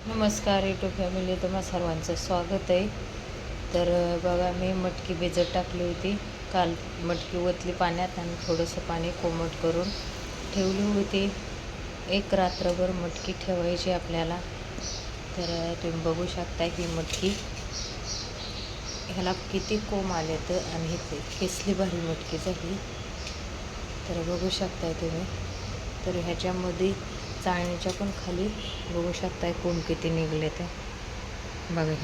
नमस्कार YouTube family, तुम्हा सर्वांचं स्वागत आहे. तर बघा, मी मटकी भिजत टाकली होती. काल मटकी ओतली पाण्यात आणि थोडंसं पाणी कोमट करून ठेवली होती. एक रात्रभर मटकी ठेवायची आपल्याला. तर तुम्ही बघू शकता ही मटकी, ह्याला किती कोंब आले तर, आणि कसली भारी मटकी झाली. तर बघू शकताय तुम्ही. तर ह्याच्यामध्ये चाळणीच्या पण खाली बघू शकताय कोंब किती निघले ते बघा.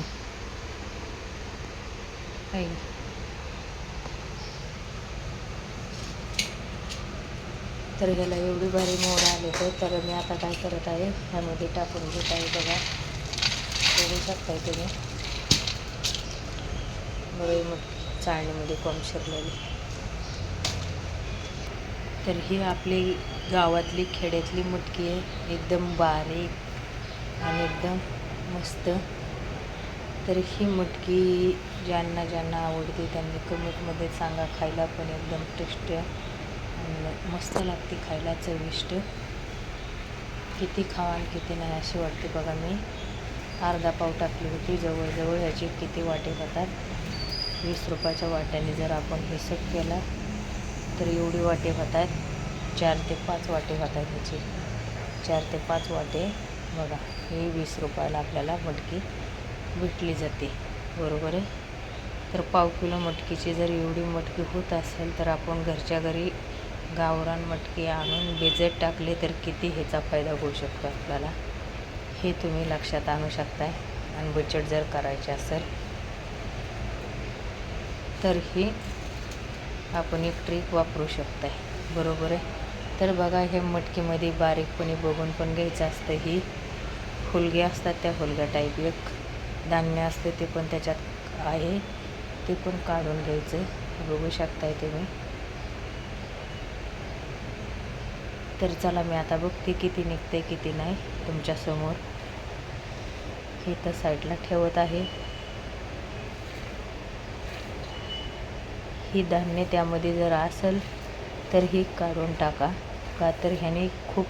हे तर ह्याला एवढी भारी मोड आले तर मी आता काय करत आहे, ह्यामध्ये टाकून घेत आहे. बघा, बघू शकताय तुम्ही. बघा मग चाळणीमध्ये कोंब शिरलेली. तर ही आपली गावातली खेड्यातली मटकी आहे, एकदम बारीक आणि एकदम मस्त. तर ही मटकी ज्यांना ज्यांना आवडते त्यांनी कमेंटमध्ये सांगा. खायला पण एकदम टेस्ट आणि मस्त लागते, खायला चविष्ट. किती खावा आणि किती नाही अशी वाटते. बघा, मी अर्धा पाव टाकली होती. जवळजवळ ह्याचे किती वाटे होतात, 20 रुपयाच्या वाट्याने जर आपण हिशोब केला तर एवढी वाटे होतात. 4 ते 5 वाटे होतात ह्याचे, 4 ते 5 वाटे. बघा, हे 20 रुपयाला आपल्याला मटकी भेटली जाते, बरोबर आहे. तर पाव किलो मटकीची जर एवढी मटकी होत असेल तर आपण घरच्या घरी गावरान मटकी आणून भिजत टाकले तर किती ह्याचा फायदा होऊ शकतो आपल्याला, हे तुम्ही लक्षात आणू शकताय. आणि बचत जर करायची असेल तर ही आपण एक ट्रिक वापरू शकताय, बरोबर आहे. तर बघा, हे मटकीमध्ये बारीकपणे बघून पण घ्यायचं असतं. ही हुलगे असतात, त्या हुलग्या टाईप एक धान्य असते, ते पण त्याच्यात आहे, ते पण काढून घ्यायचं. बघू शकताय तुम्ही. तर चला, मी आता बघते किती निघते किती नाही तुमच्यासमोर. हे तर साईडला ठेवत आहे. ही धान्य त्यामध्ये जर असेल तर ही काढून टाका, का तर ह्याने खूप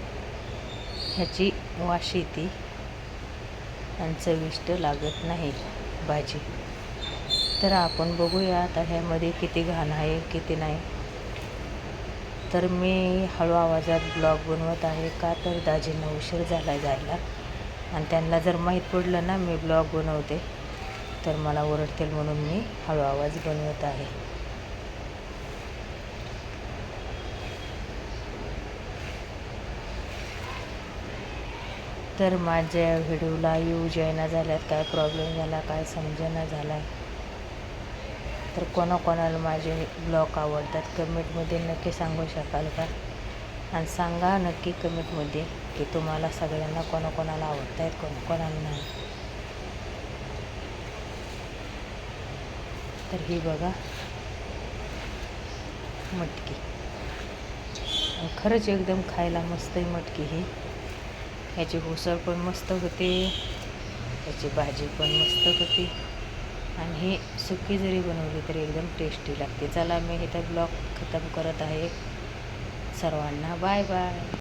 ह्याची वास येते आणि चविष्ट लागत नाही भाजी. तर आपण बघूया आता ह्यामध्ये किती घाण आहे किती नाही. तर मी हळू आवाजात ब्लॉग बनवत आहे, का तर दाजींना उशीर झाला जायला, आणि त्यांना जर माहीत पडलं ना मी ब्लॉग बनवते तर मला ओरडतील, म्हणून मी हळू आवाज बनवत आहे. तर माझ्या व्हिडिओला व्ह्यूज येईना झाल्यात, काय प्रॉब्लेम झाला काय समजेना झाला. तर कोणाकोणाला माझे ब्लॉग आवडतात कमेंटमध्ये नक्की सांगू शकाल का? आणि सांगा नक्की कमेंटमध्ये की तुम्हाला सगळ्यांना कोणाकोणाला आवडत आहेत, कोणाकोणाला नाही. तर ही बघा मटकी, खरंच एकदम खायला मस्त आहे मटकी ही. ह्याची उसळ पण मस्त होते, ह्याची भाजी पण मस्त होती, आणि ही सुकी जरी बनवली तरी एकदम टेस्टी लागते. चला, मी इथं ब्लॉग खतम करत आहे. सर्वांना बाय बाय.